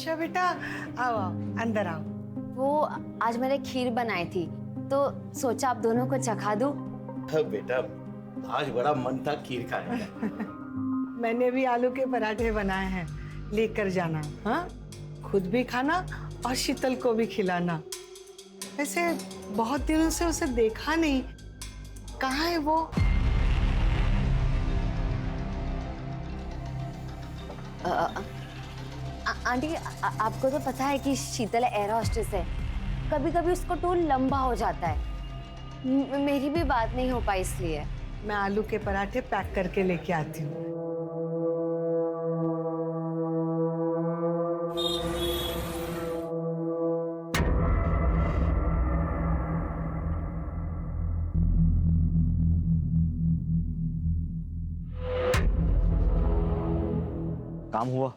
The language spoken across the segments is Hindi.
आयशा बेटा, आओ आओ, अंदर आओ। वो आज मैंने खीर बनाई थी तो सोचा आप दोनों को चखा दूं। बेटा आज बड़ा मन था खीर खाने का। मैंने भी आलू के पराठे बनाए हैं, लेकर जाना। हाँ, खुद भी खाना और शीतल को भी खिलाना। वैसे बहुत दिनों से उसे देखा नहीं, कहाँ है वो? आंटी आपको तो पता है कि शीतल एयर होस्टेस है, कभी कभी उसको टूर लंबा हो जाता है। मेरी भी बात नहीं हो पाई इसलिए। मैं आलू के पराठे पैक करके लेके आती हूँ। काम हुआ?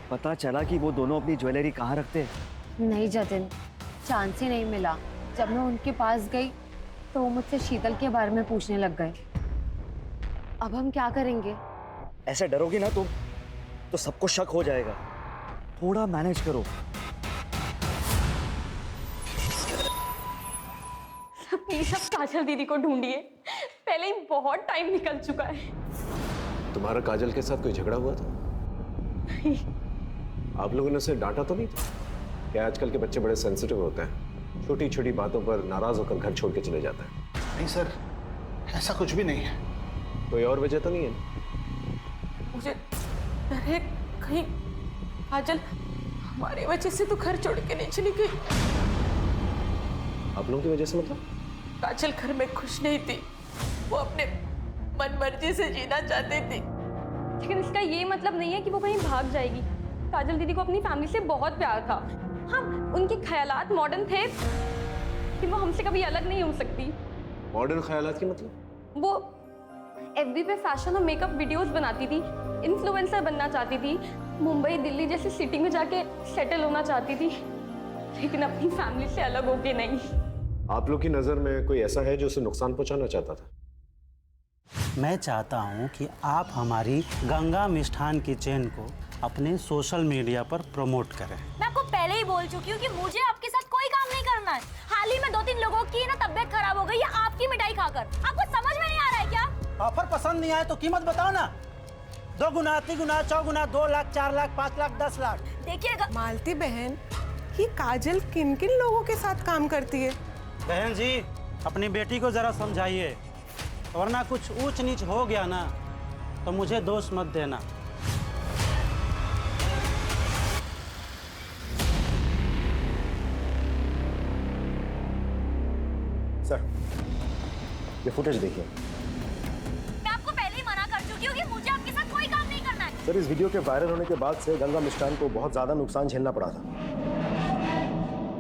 पता चला कि वो दोनों अपनी ज्वेलरी कहाँ रखते हैं? नहीं जतिन, चांस ही नहीं मिला। जब मैं उनके पास गई तो वो मुझसे शीतल के बारे में पूछने लग गए। अब हम क्या करेंगे? ऐसे डरोगी ना तुम तो सबको शक हो जाएगा। थोड़ा मैनेज करो। प्लीज अब काजल दीदी को ढूंढिए, पहले ही बहुत टाइम निकल चुका है। तुम्हारा काजल के साथ कोई झगड़ा हुआ था? आप लोगों ने उसे डांटा तो नहीं था? क्या आजकल के बच्चे बड़े सेंसिटिव होते हैं, छोटी छोटी बातों पर नाराज होकर घर छोड़ के चले जाते हैं। नहीं सर, ऐसा कुछ भी नहीं है। कोई और वजह तो नहीं है? मुझे डर है कहीं काजल हमारी वजह से तो घर छोड़ के नहीं चली गई। आप लोगों की वजह से मतलब? काजल घर में खुश नहीं थी, वो अपने मन मर्जी से जीना चाहती थी। लेकिन इसका ये मतलब नहीं है कि वो कहीं भाग जाएगी। काजल दीदी को अपनी फैमिली से बहुत प्यार था। हाँ, उनके ख्यालात मॉडर्न थे कि वो हमसे कभी अलग नहीं हो सकती। मॉडर्न ख्यालात की मतलब? वो एफबी पे फैशन और मेकअप वीडियोस बनाती थी, इन्फ्लुएंसर बनना चाहती थी, मुंबई दिल्ली जैसी सिटी में जाके सेटल होना चाहती थी, लेकिन अपनी फैमिली से अलग होके नहीं। आप लोग की नजर में कोई ऐसा है जो उसे नुकसान पहुंचाना चाहता था? मैं चाहता हूं कि आप हमारी गंगा मिष्ठान की चेन को अपने सोशल मीडिया पर प्रमोट करें। मैं आपको पहले ही बोल चुकी हूँ कि मुझे आपके साथ कोई काम नहीं करना है। हाल ही में 2-3 लोगों की ना तबीयत खराब हो गई है आपकी मिठाई खाकर। आपको समझ में नहीं आ रहा है क्या? ऑफर पसंद नहीं आए तो कीमत बताओ ना। 2 गुना, 3 गुना, 4 गुना, 2 लाख, 4 लाख, 5 लाख, 10 लाख। देखिएगा मालती बहन, ये काजल किन किन लोगों के साथ काम करती है? बहन जी, अपनी बेटी को जरा समझाइए, वरना कुछ ऊंच नीच हो गया ना तो मुझे दोष मत देना। सर, ये फुटेज देखिए। मैं आपको पहले ही मना कर चुकी हूँ कि मुझे आपके साथ कोई काम नहीं करना है। सर, इस वीडियो के वायरल होने के बाद से गंगा मिष्ठान को बहुत ज्यादा नुकसान झेलना पड़ा था।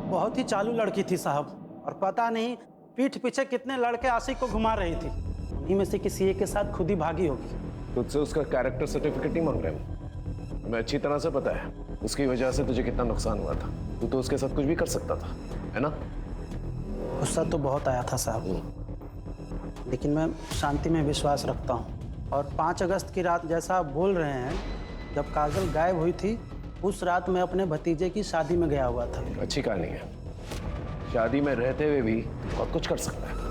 बहुत ही चालू लड़की थी साहब, और पता नहीं पीठ पीछे कितने लड़के आशिक को घुमा रही थी। उन्हीं में से किसी एक के साथ खुद ही भागी होगी। तुझसे उसका कैरेक्टर सर्टिफिकेट नहीं मांग रहे हैं। हमें अच्छी तरह से पता है उसकी वजह से तुझे कितना नुकसान हुआ था। तू तो उसके साथ कुछ भी कर सकता था, है ना? गुस्सा तो बहुत आया था साहब, लेकिन मैं शांति में विश्वास रखता हूँ। और 5 अगस्त की रात जैसा आप बोल रहे हैं, जब काजल गायब हुई थी उस रात मैं अपने भतीजे की शादी में गया हुआ था। अच्छी कहानी है। शादी में रहते हुए भी बहुत कुछ कर सकता है।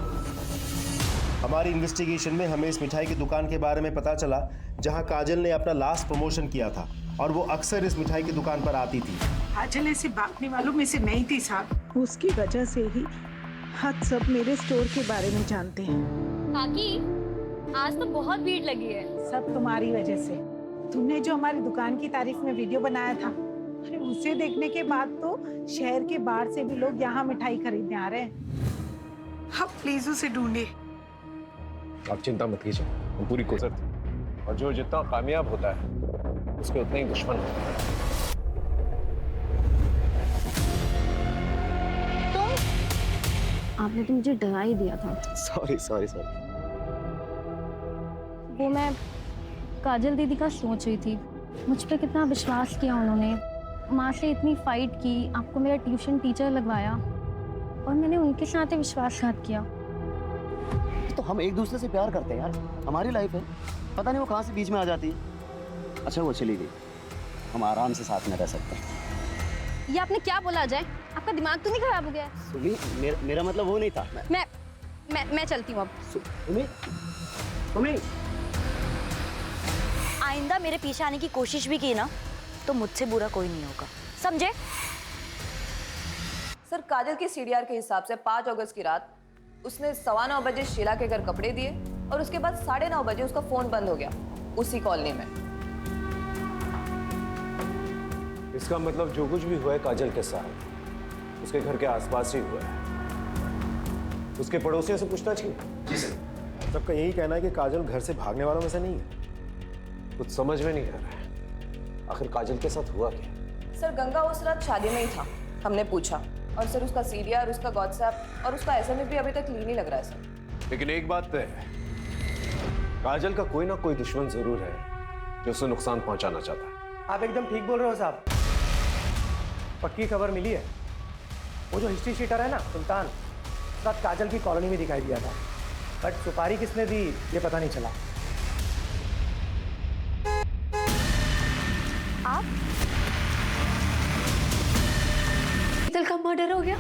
हमारी इन्वेस्टिगेशन में हमें इस मिठाई की दुकान के बारे में पता चला जहां काजल ने अपना लास्ट प्रमोशन किया था, और वो अक्सर इस मिठाई की दुकान पर आती थी। काजल ऐसे भागने वालों में से नहीं थी साहब। उसकी वजह से ही हम सब मेरे स्टोर के बारे में जानते हैं। काकी, आज तो बहुत भीड़ लगी है। सब तुम्हारी वजह से। तुमने जो हमारी दुकान की तारीफ में वीडियो बनाया था, अरे उसे देखने के बाद तो शहर के बाहर से भी लोग यहाँ मिठाई खरीदने आ रहे हैं। अब प्लीज उसे ढूंढिए। आप चिंता मत कीजिए, हम पूरी कोशिश करते हैं। और जो जितना कामयाब होता है उसके उतने ही दुश्मन होता है। आपने तो मुझे डरा ही दिया था। Sorry sorry sorry. वो मैं काजल दीदी का सोच रही थी, मुझ पर कितना विश्वास किया उन्होंने, माँ से इतनी फाइट की, आपको मेरा ट्यूशन टीचर लगवाया, और मैंने उनके साथ ही विश्वासघात किया। तो हम एक दूसरे से प्यार करते हैं यार, हमारी लाइफ है, पता नहीं वो कहाँ से बीच में आ जाती है। अच्छा वो चली गई, हम आराम से साथ में रह सकते हैं। ये आपने क्या बोला अजय? आपका दिमाग तो नहीं खराब हो गया? सुनी, मेरा मतलब वो नहीं था। मैं चलती हूँ अब। सुनी, आइंदा मेरे पीछे आने की कोशिश भी की ना तो मुझसे बुरा कोई नहीं होगा, समझे? सर, काजल की सीडीआर के हिसाब से 5 अगस्त की रात उसने 9:15 बजे शीला के घर कपड़े दिए और उसके बाद 9:30 बजे उसका फोन बंद हो गया उसी कॉलोनी में। इसका मतलब जो कुछ भी हुआ है काजल के साथ उसके घर के आसपास ही हुआ है। उसके पड़ोसियों से पूछताछ की? जी सर। सबका यही कहना है कि काजल घर से भागने वालों में से नहीं है। कुछ समझ में नहीं आ रहा है, आखिर काजल के साथ हुआ क्या? सर, गंगा उस रात शादी में ही था, हमने पूछा, और सर उसका सीडीआर, उसका व्हाट्सएप और उसका एसएमएस भी अभी तक क्लीन ही लग रहा है सर। लेकिन एक बात तय है, काजल का कोई ना कोई दुश्मन जरूर है जो उसे नुकसान पहुंचाना चाहता है। आप एकदम ठीक बोल रहे हो साहब। पक्की खबर मिली है, वो जो हिस्ट्री शीटर है ना सुल्तान, उसका काजल की कॉलोनी में दिखाई दिया था, बट सुपारी किसने दी ये पता नहीं चला। आप? शीतल का मर्डर हो गया?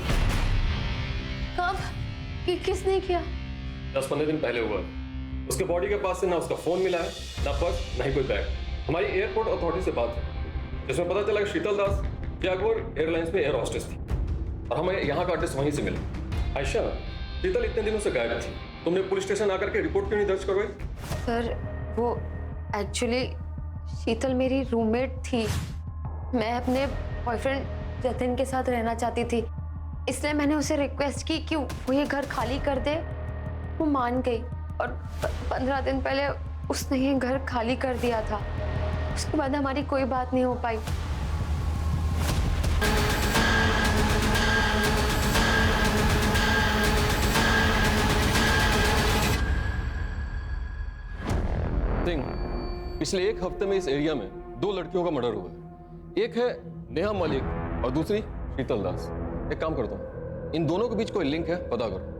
कब? किसने किया? 10-15 दिन पहले हुआ। उसके बॉडी के पास से ना उसका फोन मिला है, ना पर्स, ना ही कोई बैग। हमारी एयरपोर्ट अथॉरिटी से बात है जिसमें पता चला कि शीतल दास जैगुआर एयरलाइंस में एयर होस्टेस थी और हमें यहाँ का एड्रेस वहीं से मिला। आयशा, शीतल इतने दिनों से गायब थी, तुमने पुलिस स्टेशन आकर के रिपोर्ट क्यों नहीं दर्ज करवाई? सर वो एक्चुअली शीतल मेरी रूममेट थी। मैं अपने बॉयफ्रेंड जतिन के साथ रहना चाहती थी, इसलिए मैंने उसे रिक्वेस्ट की कि वो ये घर खाली कर दे। वो मान गई और 15 दिन पहले उसने ये घर खाली कर दिया था। उसके बाद हमारी कोई बात नहीं हो पाई। पिछले 1 हफ्ते में इस एरिया में 2 लड़कियों का मर्डर हुआ है। एक है नेहा मलिक और दूसरी शीतल दास। एक काम करता हूँ, इन दोनों के बीच कोई लिंक है, पता करो।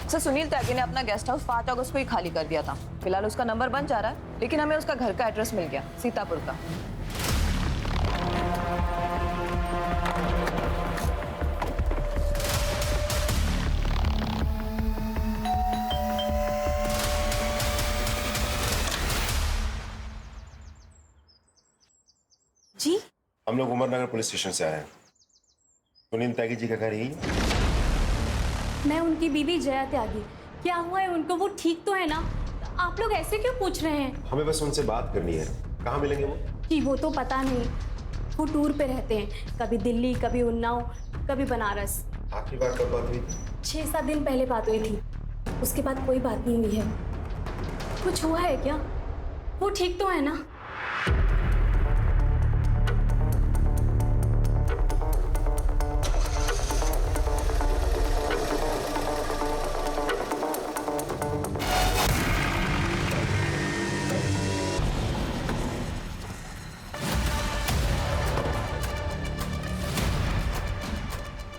सर, सुनील त्यागी ने अपना गेस्ट हाउस 5 अगस्त को ही खाली कर दिया था। फिलहाल उसका नंबर बंद जा रहा है, लेकिन हमें उसका घर का एड्रेस मिल गया, सीतापुर का। जी, हम लोग उमरनगर पुलिस स्टेशन से आए हैं। सुनील त्यागी जी का घर यही है? मैं उनकी बीवी जया त्यागी। क्या हुआ है उनको? वो ठीक तो है ना? आप लोग ऐसे क्यों पूछ रहे हैं? हमें बस उनसे बात करनी है। कहाँ मिलेंगे वो? जी वो तो पता नहीं, वो टूर पे रहते हैं, कभी दिल्ली, कभी उन्नाव, कभी बनारस। आखिरी बार कब बात हुई? 6-7 दिन पहले बात हुई थी, उसके बाद कोई बात नहीं हुई है। कुछ हुआ है क्या? वो ठीक तो है ना?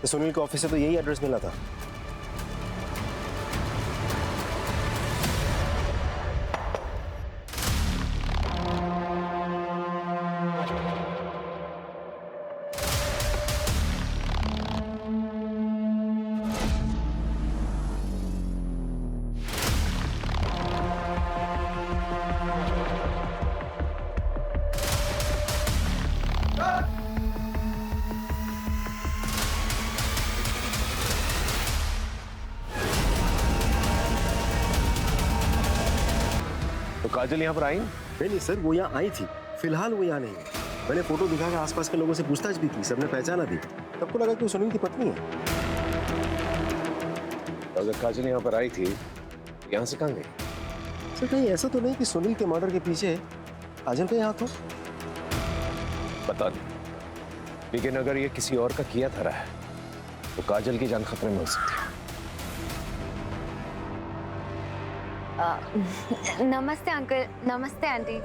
सुनील के ऑफिस से तो यही एड्रेस मिला था। तो काजल यहाँ पर आई? नहीं सर, वो यहाँ आई थी, फिलहाल वो यहाँ नहीं है। मैंने फोटो दिखा के आसपास के लोगों से पूछताछ भी की, सबने पहचाना दी। सबको लगा कि वो सुनील की पत्नी है। अगर काजल यहाँ पर आई थी, यहाँ से कहाँ गई? सर, कहीं ऐसा तो नहीं कि सुनील के मर्डर के पीछे काजल का हाथ हो? पता नहीं, लेकिन अगर ये किसी और का किया था रहा है तो काजल की जान खतरे में हो सकती है। नमस्ते अंकल। नमस्ते आंटी।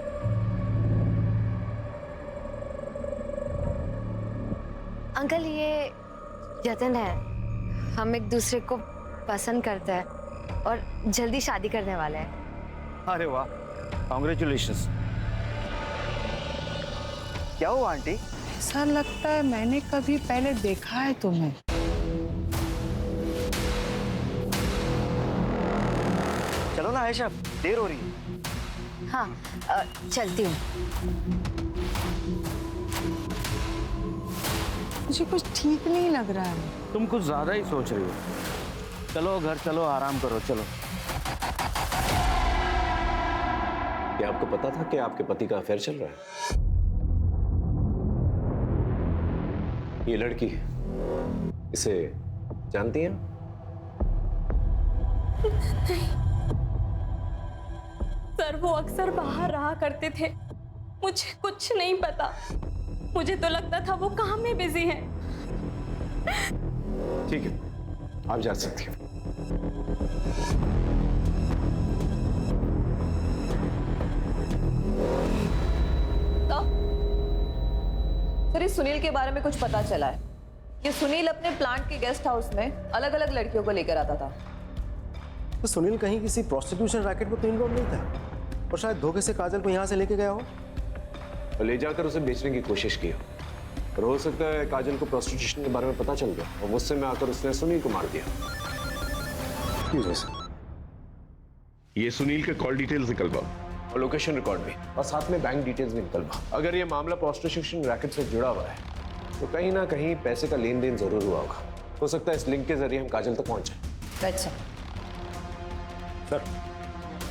अंकल ये जतन है, हम एक दूसरे को पसंद करते हैं और जल्दी शादी करने वाले हैं। अरे वाह, कॉन्ग्रेचुलेशंस। क्या हुआ आंटी? ऐसा लगता है मैंने कभी पहले देखा है तुम्हें। चलो ना आयशा, देर हो रही है। हाँ चलती हूँ। मुझे कुछ ठीक नहीं लग रहा है। तुम कुछ ज्यादा ही सोच रही हो। चलो घर चलो, आराम करो, चलो। क्या आपको पता था कि आपके पति का अफेयर चल रहा है? ये लड़की इसे जानती हैं? सर वो अक्सर बाहर रहा करते थे, मुझे कुछ नहीं पता। मुझे तो लगता था वो काम में बिजी हैं। ठीक है, आप जा सकती हैं। सर इस सुनील के बारे में कुछ पता चला है कि सुनील अपने प्लांट के गेस्ट हाउस में अलग अलग लड़कियों को लेकर आता था। तो सुनील कहीं किसी प्रोस्टिट्यूशन रैकेट में तो इन्वॉल्व नहीं था, और शायद धोखे से काजल को यहाँ से लेके गया हो और ले जाकर उसे बेचने की कोशिश की हो। और हो सकता है काजल को प्रोस्टिट्यूशन के बारे में पता चल गया और गुस्से में आकर उसने सुनील को मार दिया। ये सुनील के कॉल डिटेल्स निकल पाओ और लोकेशन रिकॉर्ड भी, और साथ में बैंक डिटेल्स भी निकल पाओ। अगर ये मामला प्रोस्टिट्यूशन रैकेट से जुड़ा हुआ है तो कहीं ना कहीं पैसे का लेन देन जरूर हुआ होगा। हो सकता है इस लिंक के जरिए हम काजल तक पहुंच जाए। अच्छा सर,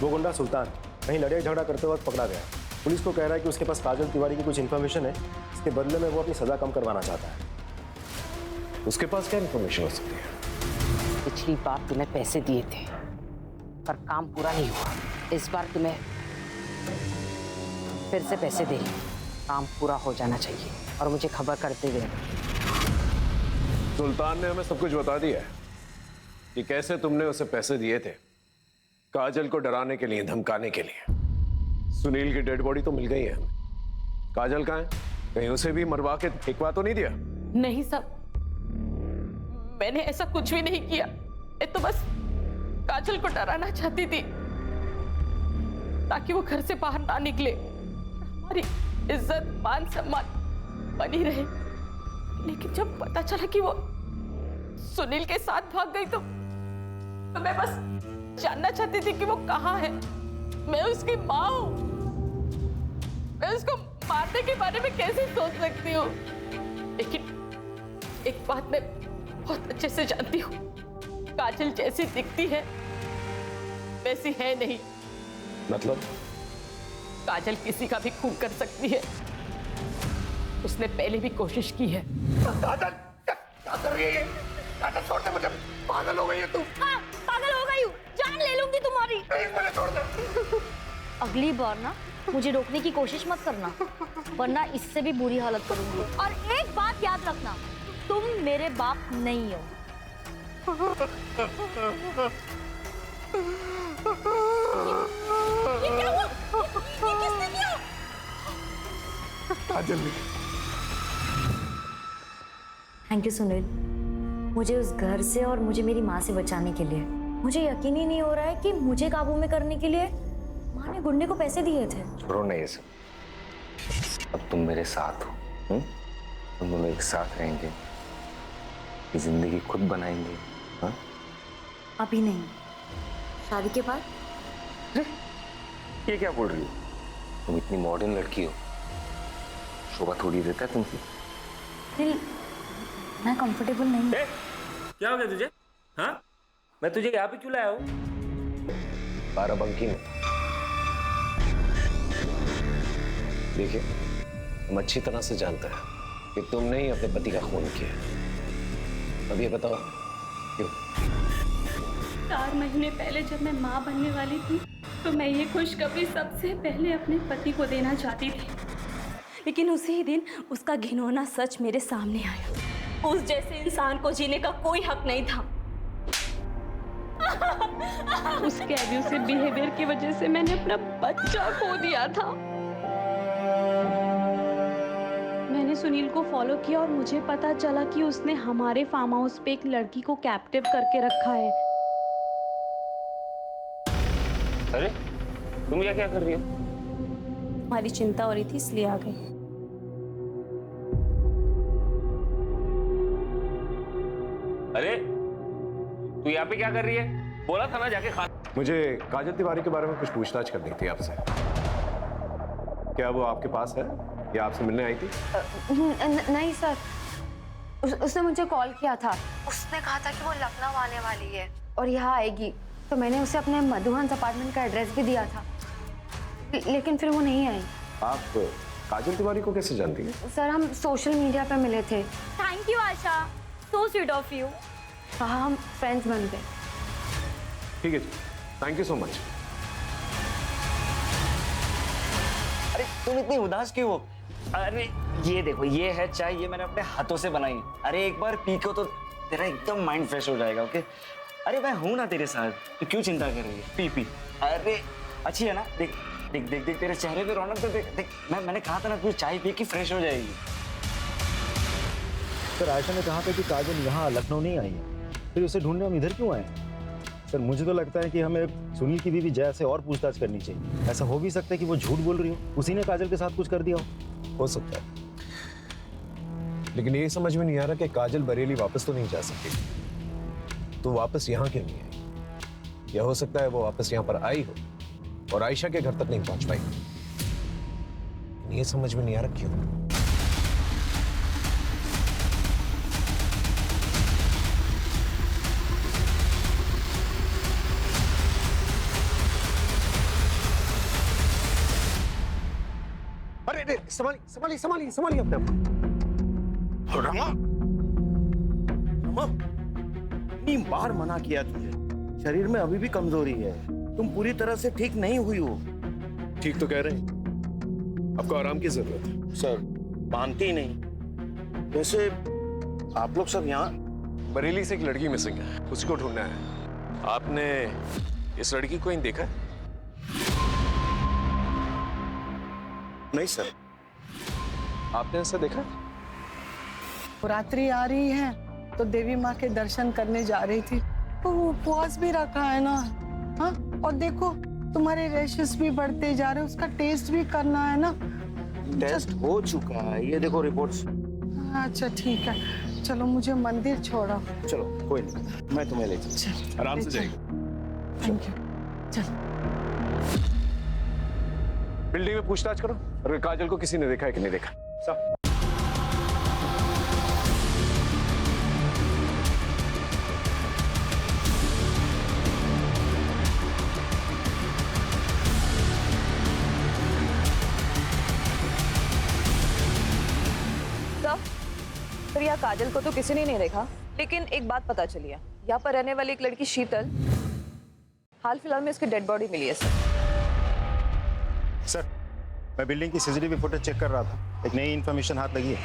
वो गुंडा सुल्तान कहीं लड़ाई झगड़ा करते वक्त पकड़ा गया। पुलिस को कह रहा है कि उसके पास काजल तिवारी की कुछ इन्फॉर्मेशन है, इसके बदले में वो अपनी सजा कम करवाना चाहता है। उसके पास क्या इन्फॉर्मेशन हो सकती है? पिछली बार तुम्हें पैसे दिए थे पर काम पूरा नहीं हुआ। इस बार तुम्हें फिर से पैसे दे, काम पूरा हो जाना चाहिए और मुझे खबर करते हुए। सुल्तान ने हमें सब कुछ बता दिया है कि कैसे तुमने उसे पैसे दिए थे, काजल को डराने के लिए, धमकाने के लिए। सुनील की डेड बॉडी तो मिल गई है हमें। काजल कहाँ है? कहीं उसे भी मरवा के फेंकवा तो नहीं दिया? नहीं साहब, मैंने ऐसा कुछ भी नहीं किया। मैं तो बस काजल को डराना चाहती थी ताकि वो घर से बाहर ना निकले, हमारी इज्जत मान सम्मान बनी रहे। लेकिन जब पता चला कि वो सुनील के साथ भाग गई तो मैं बस जानना चाहती थी कि वो कहाँ है। मैं उसकी माँ हूँ, मैं उसको मारने के बारे में कैसे सोच सकती हूँ? लेकिन एक बात मैं बहुत अच्छे से जानती हूँ, काजल जैसी दिखती है वैसी है नहीं। मतलब? काजल किसी का भी खून कर सकती है, उसने पहले भी कोशिश की है। काजल क्या कर रही है ये? काजल छोड़ दे मुझे, पागल हो गई है तू। हाँ, पागल हो गई हूँ, जान ले लूंगी तुम्हारी। मुझे छोड़ दे। अगली बार ना मुझे रोकने की कोशिश मत करना, वरना इससे भी बुरी हालत करूंगी। और एक बात याद रखना, तुम मेरे बाप नहीं हो। ये क्या हुआ? ये किसने किया? काजल। थैंक यू सुनील, मुझे उस घर से और मुझे मेरी माँ से बचाने के लिए। मुझे यकीन ही नहीं हो रहा है कि मुझे काबू में करने के लिए माँ ने गुंडे को पैसे दिए थे। छोड़ो नहीं इसे, अब तुम मेरे साथ हो। तुम दोनों एक साथ रहेंगे, ये जिंदगी खुद बनाएंगे। हाँ? अभी नहीं, शादी के बाद। ये क्या बोल रही हो? तुम इतनी मॉडर्न लड़की हो, शोभा थोड़ी देता है तुमसे। दिल, मैं कंफर्टेबल नहीं। क्या हो गया तुझे? हाँ, मैं तुझे यहाँ पे क्यों लाया हूँ? बाराबंकी में। देखिए, हम अच्छी तरह से जानते हैं कि तुमने ही अपने पति का खून किया। अब ये बताओ क्यों? 4 महीने पहले जब मैं माँ बनने वाली थी तो मैं ये खुशखबरी सबसे पहले अपने पति को देना चाहती थी, लेकिन उसी दिन उसका घिनौना सच मेरे सामने आया। उस जैसे इंसान को जीने का कोई हक नहीं था। उसके अब्यूसिव बिहेवियर की वजह से मैंने अपना बच्चा खो दिया था। मैंने सुनील को फॉलो किया और मुझे पता चला कि उसने हमारे फार्म हाउस पे एक लड़की को कैप्टिव करके रखा है। अरे तुम क्या क्या कर रही हो? हमारी चिंता हो रही थी इसलिए आ गई। अरे तू यहाँ पे क्या कर रही है? बोला था ना जाके खा। मुझे काजल तिवारी के बारे में कुछ पूछताछ करनी थी आपसे। क्या वो आपके पास है या आपसे मिलने आई थी? नहीं सर, उसने मुझे कॉल किया था। उसने कहा था कि वो लखनऊ आने वाली है और यहाँ आएगी, तो मैंने उसे अपने मधुहंस अपार्टमेंट का एड्रेस भी दिया था, लेकिन फिर वो नहीं आई। आप काजल तिवारी को कैसे जानती हैं? सर हम सोशल मीडिया पे मिले थे। Thank you Asha, so sweet of you. हाँ हम फ्रेंड्स बन गए। ठीक है जी, थैंक यू सो मच। अरे तुम इतनी उदास क्यों हो? अरे ये देखो, ये है चाय, ये मैंने अपने हाथों से बनाई है। अरे एक बार पी को तो तेरा एकदम माइंड फ्रेश हो जाएगा। ओके, अरे मैं हूं ना तेरे साथ, तो क्यों चिंता कर रही है? P P. अरे अच्छी है ना? देख देख देख देख तेरे चेहरे पे रौनक तो देख देख। मैंने कहा था ना तू चाय पी के फ्रेश हो जाएगी। सर आयशा ने कहा था कि काजल यहाँ लखनऊ नहीं आई है, फिर उसे ढूंढने हम इधर क्यों आए? सर मुझे तो लगता है कि हमें सुनील की बीवी जया से और पूछताछ करनी चाहिए। ऐसा हो भी सकता है कि वो झूठ बोल रही हो, उसी ने काजल के साथ कुछ कर दिया हो सकता है। लेकिन ये समझ में नहीं आ रहा कि काजल बरेली वापस तो नहीं जा सकती, तो वापस यहाँ क्यों नहीं आई? या हो सकता है वो वापस यहाँ पर आई हो और आयशा के घर तक नहीं पहुंच पाई। ये समझ में नहीं आ रहा क्यों। अरे संभालिए संभालिए संभालिए संभालिए अपने आप। रमा, रमा, इतनी बार मना किया तुझे, शरीर में अभी भी कमजोरी है, तुम पूरी तरह से ठीक नहीं हुई हो। ठीक तो कह रहे हैं, आपको आराम की जरूरत है। सर मानती ही नहीं। वैसे आप लोग सब यहाँ? बरेली से एक लड़की मिसिंग है, उसी को ढूंढना है। आपने इस लड़की को ही देखा है? नहीं सर। आपने ऐसा देखा? रात्रि आ रही है तो देवी माँ के दर्शन करने जा रही थी, तो वो उपवास भी रखा है ना। हाँ, और देखो तुम्हारे रैशेस भी बढ़ते जा रहे, उसका टेस्ट भी करना है ना। टेस्ट हो चुका है, ये देखो रिपोर्ट्स। अच्छा ठीक है, चलो मुझे मंदिर छोड़ो। चलो कोई नहीं, मैं तुम्हें ले चलूं। आराम से जाइए। Thank you. चलो बिल्डिंग में पूछताछ करो, अगर काजल को किसी ने देखा है कि नहीं देखा। सब सर यहाँ काजल को तो किसी ने नहीं देखा, लेकिन एक बात पता चली है, यहाँ पर रहने वाली एक लड़की शीतल, हाल फिलहाल में उसकी डेड बॉडी मिली है सर। सर मैं बिल्डिंग की सीसीटीवी फुटेज चेक कर रहा था, एक नई इन्फॉर्मेशन हाथ लगी है।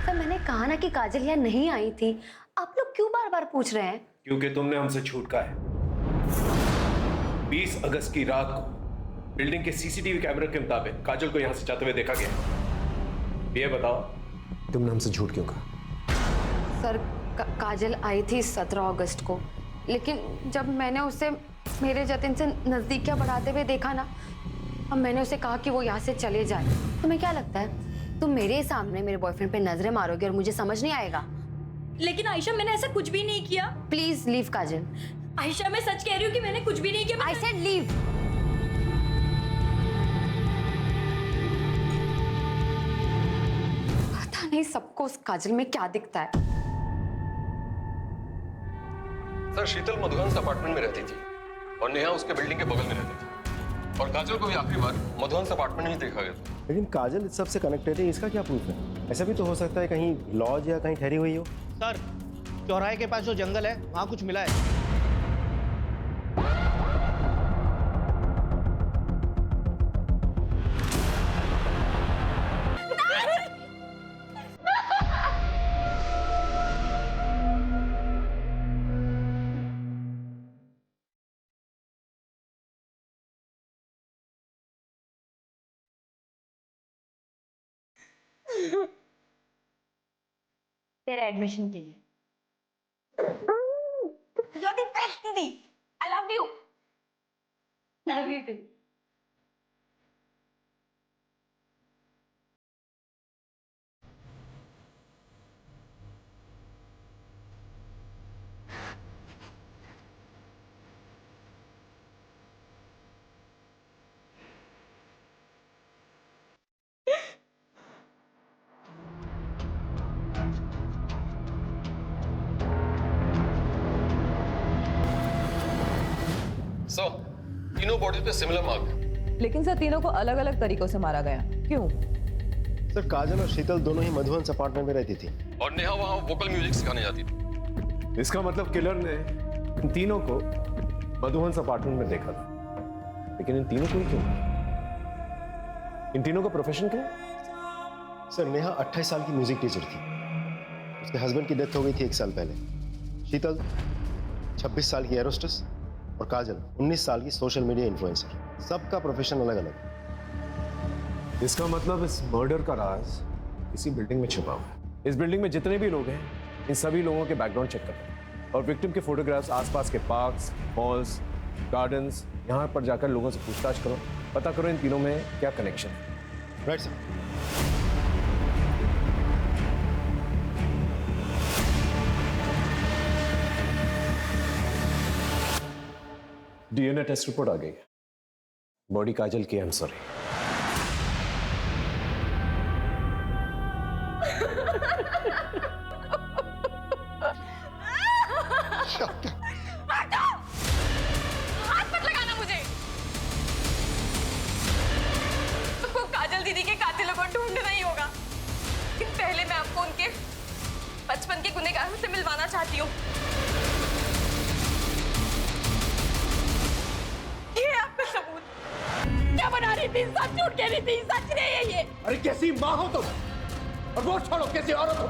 सर मैंने कहा ना कि काजल यहाँ नहीं आई थी, आप लोग क्यों बार बार पूछ रहे हैं? क्योंकि तुमने हमसे झूठ कहा है। 20 अगस्त की रात को बिल्डिंग के सीसीटीवी कैमरे के मुताबिक काजल को यहाँ से जाते हुए देखा गया। ये बताओ तुमने हमसे झूठ क्यों कहा? सर काजल आई थी 17 अगस्त को, लेकिन जब मैंने उसे मेरे जतिन से नजदीकियां बढ़ाते हुए देखा ना, अब मैंने उसे कहा कि वो यहाँ से चले जाए। तुम्हें क्या लगता है तुम मेरे सामने मेरे बॉयफ्रेंड पे नजरें मारोगे और मुझे समझ नहीं आएगा? लेकिन आयशा मैंने ऐसा कुछ भी नहीं किया। प्लीज लीव काजल। आयशा मैं सच कह रही हूँ कि मैंने कुछ भी नहीं किया। I said leave. पता नहीं सबको उस काजल में क्या दिखता है। सर शीतल मधुहंस अपार्टमेंट में रहती थी और नेहा उसके बिल्डिंग के बगल में रहती थी, और काजल को भी आखिरी बार मधुहंस अपार्टमेंट में ही देखा गया था। लेकिन काजल इस सब से कनेक्टेड है, इसका क्या प्रूफ है? ऐसा भी तो हो सकता है कहीं लॉज या कहीं ठहरी हुई हो। सर चौराहे के पास जो जंगल है वहाँ कुछ मिला है। तेरा एडमिशन के लिए। You're the best, दीदी। I love you. Love you too. So तीनों बॉडी पे सिमिलर मार्क। लेकिन सर तीनों को अलग अलग तरीकों से मारा गया, क्यों? सर काजल और शीतल दोनों ही मधुवंस अपार्टमेंट में रहती थी और नेहा वहां वोकल म्यूजिक सिखाने जाती थी। इसका मतलब किलर ने इन तीनों को मधुवंस अपार्टमेंट में देखा था, लेकिन इन तीनों को ही क्यों? इन तीनों का प्रोफेशन क्या है? सर नेहा 28 साल की म्यूजिक टीचर थी। उसके हस्बैंड की डेथ हो गई थी 1 साल पहले। शीतल 26 साल की एरोस्टेस और काजल 19 साल की सोशल मीडिया इन्फ्लुएंसर। सबका प्रोफेशन अलग अलग। इसका मतलब इस मर्डर का राज इसी बिल्डिंग में छिपा हुआ है। इस बिल्डिंग में जितने भी लोग हैं, इन सभी लोगों के बैकग्राउंड चेक करो और विक्टिम के फोटोग्राफ्स आसपास के पार्क्स, मॉल्स, गार्डन्स, यहाँ पर जाकर लोगों से पूछताछ करो, पता करो इन तीनों में क्या कनेक्शन है। Right sir. DNA test report आ गई है। बॉडी काजल की, आई एम सॉरी। हाथ मत लगाना मुझे। तुमको काजल दीदी के कातिलों को ढूंढना ही होगा, लेकिन पहले मैं आपको उनके बचपन के गुनहगारों से मिलवाना चाहती हूँ। ये आपका सबूत। क्या बना रही थी? सच झूठ कह रही थी, सच नहीं है ये। अरे कैसी माँ हो तुम, और वो छोड़ो कैसी औरत हो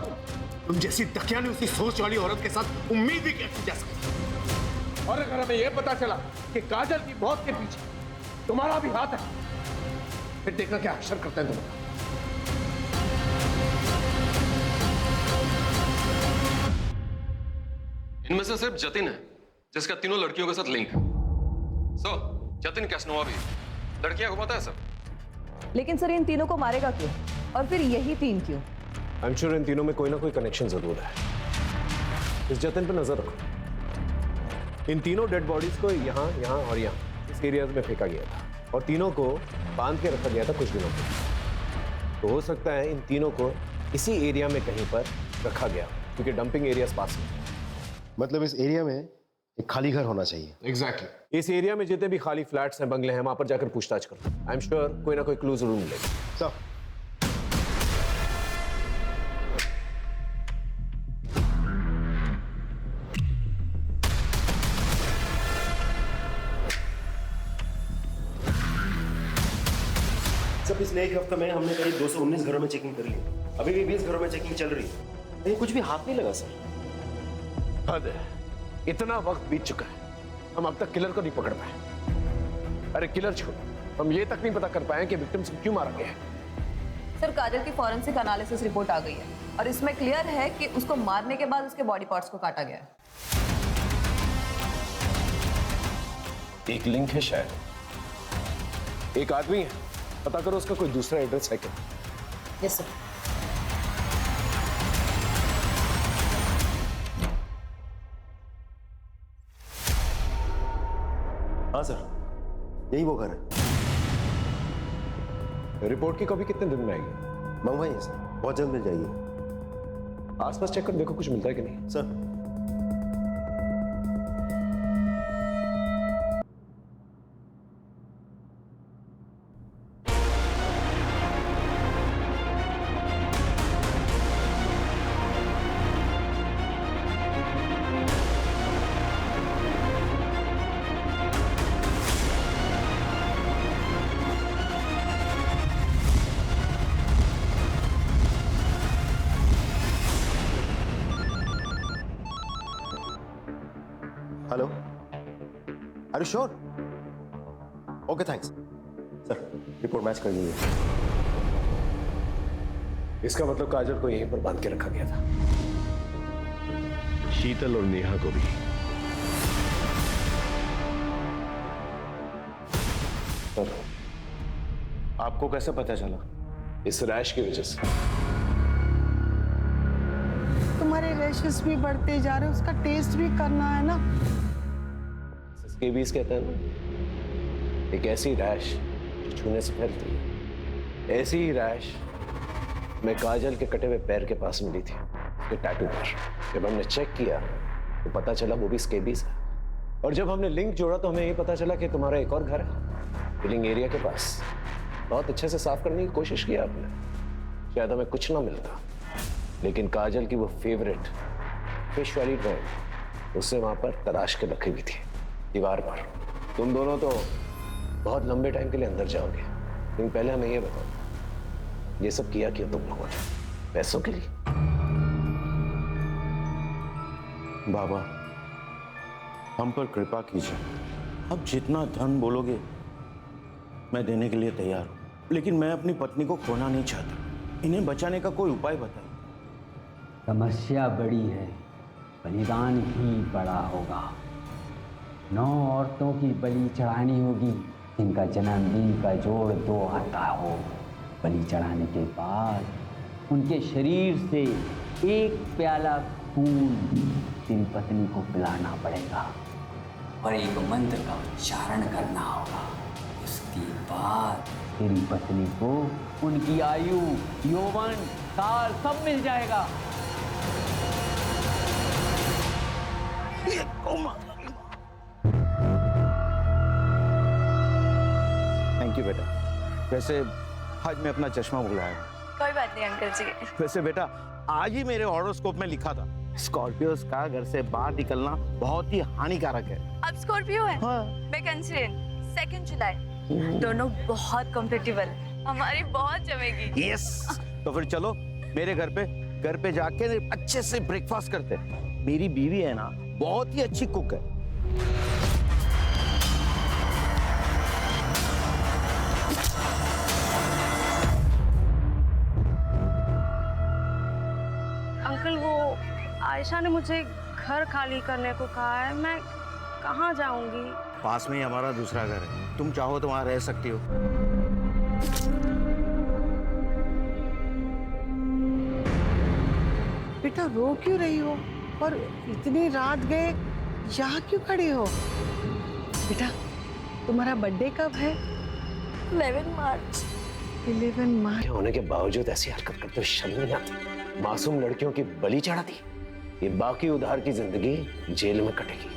तुम जैसी दकियानी उसी सोच वाली औरत के साथ उम्मीद भी कैसी जा सकती। और अगर हमें यह पता चला कि काजल की मौत के पीछे तुम्हारा भी हाथ है, फिर देखना क्या अक्षर करते हैं तुम। इनमें से सिर्फ जतिन है जिसका तीनों लड़कियों के साथ लिंक है। सो जतिन कैसनोवा भी लड़कियां घुमाता है सर। लेकिन सर इन तीनों को मारेगा क्यों, और फिर यही तीन क्यों? आई एम श्योर इन तीनों में कोई ना कोई कनेक्शन जरूर है। इस जतिन पर नजर रखो। इन तीनों डेड बॉडीज को यहाँ, यहाँ और यहाँ इस एरियाज में फेंका गया था और तीनों को बांध के रखा गया था कुछ दिनों तक। तो हो सकता है इन तीनों को इसी एरिया में कहीं पर रखा गया, क्योंकि डंपिंग एरियाज पास में। मतलब इस एरिया में एक खाली घर होना चाहिए। एग्जैक्टली। इस एरिया में जितने भी खाली फ्लैट्स हैं, बंगले हैं, वहां पर जाकर पूछताछ करो। आई एम श्योर कोई ना कोई क्लू जरूर मिलेगा। सर पिछले 1 हफ्ते में हमने करीब 219 घरों में चेकिंग कर ली। अभी भी 20 घरों में चेकिंग चल रही है, लेकिन कुछ भी हाथ नहीं लगा सर। हद है, इतना वक्त बीत चुका है, हम अब तक किलर को नहीं पकड़ पाए। अरे किलर छोड़, हम ये तक नहीं पता कर पाए कि विक्टिम्स को क्यों मारा गया है। सर काजल की फॉरेंसिक एनालिसिस रिपोर्ट आ गई है और इसमें क्लियर है कि उसको मारने के बाद उसके बॉडी पार्ट्स को काटा गया है। एक लिंक है शायद, एक आदमी है, पता करो उसका कोई दूसरा एड्रेस है क्या। Yes sir. हाँ सर, यही वो घर है। रिपोर्ट की कॉपी कितने दिन में आएगी? मंगवाइए सर, बहुत जल्द मिल जाएगी। आसपास चेक कर देखो कुछ मिलता है कि नहीं। Sir hello, are you sure? Okay thanks sir, report match कर लीजिए। इसका मतलब काजल को यहीं पर बांध के रखा गया था। शीतल और नेहा को भी। सर, आपको कैसे पता चला? इस रैश की वजह से। तुम्हारे रैशेस भी बढ़ते जा रहे, उसका टेस्ट भी करना है ना। स्केबीज कहते हैं ना, एक ऐसी रैश छूने से फैलती है। ऐसी ही रैश मैं काजल के कटे हुए पैर के पास मिली थी, उसके टैटू पर। जब हमने चेक किया तो पता चला वो भी स्केबीज है और जब हमने लिंक जोड़ा तो हमें ये पता चला कि तुम्हारा एक और घर है बिलिंग एरिया के पास। बहुत अच्छे से साफ करने की कोशिश की आपने, शायद हमें कुछ ना मिलता, लेकिन काजल की वो फेवरेट फिश वाली ड्राइंग उससे वहां पर तराश के रखी हुई थी दीवार पर। तुम दोनों तो बहुत लंबे टाइम के लिए अंदर जाओगे, लेकिन पहले हमें ये बताओ ये सब किया क्यों तुम लोगों ने? पैसों के लिए? बाबा हम पर कृपा कीजिए, अब जितना धन बोलोगे मैं देने के लिए तैयार हूं, लेकिन मैं अपनी पत्नी को खोना नहीं चाहता। इन्हें बचाने का कोई उपाय बताइए। समस्या बड़ी है, बलिदान ही बड़ा होगा। 9 औरतों की बलि चढ़ानी होगी जिनका जन्मदिन का जोड़ 2 आता हो। बलि चढ़ाने के बाद उनके शरीर से 1 प्याला खून तेरी पत्नी को पिलाना पड़ेगा और एक मंत्र का उच्चारण करना होगा। उसके बाद तेरी पत्नी को उनकी आयु, यौवन, काल सब मिल जाएगा। थैंक यू बेटा। वैसे आज मैं अपना चश्मा भुलाया। कोई बात नहीं अंकल जी। वैसे बेटा आज ही मेरे हॉरोस्कोप में लिखा था स्कॉर्पियोस का घर से बाहर निकलना बहुत ही हानिकारक है। अब स्कॉर्पियो है। हाँ। मैं कैंसरियन, 2 जुलाई। दोनों बहुत कंफर्टेबल, हमारी बहुत जमेगी। यस। तो फिर चलो मेरे घर पे जाके अच्छे से ब्रेकफास्ट करते हैं। मेरी बीवी है ना बहुत ही अच्छी कुक है। अंकल वो आयशा ने मुझे घर खाली करने को कहा है, मैं कहाँ जाऊंगी? पास में ही हमारा दूसरा घर है, तुम चाहो तो वहां रह सकती हो। बेटा रो क्यों रही हो? और इतनी रात गए यहाँ क्यों खड़ी हो? बेटा तुम्हारा बर्थडे कब है? 11 मार्च। 11 मार्च होने के बावजूद ऐसी हरकत करते हुए शर्म नहीं आती? मासूम लड़कियों की बलि चढ़ा दी। ये बाकी उधार की जिंदगी जेल में कटेगी।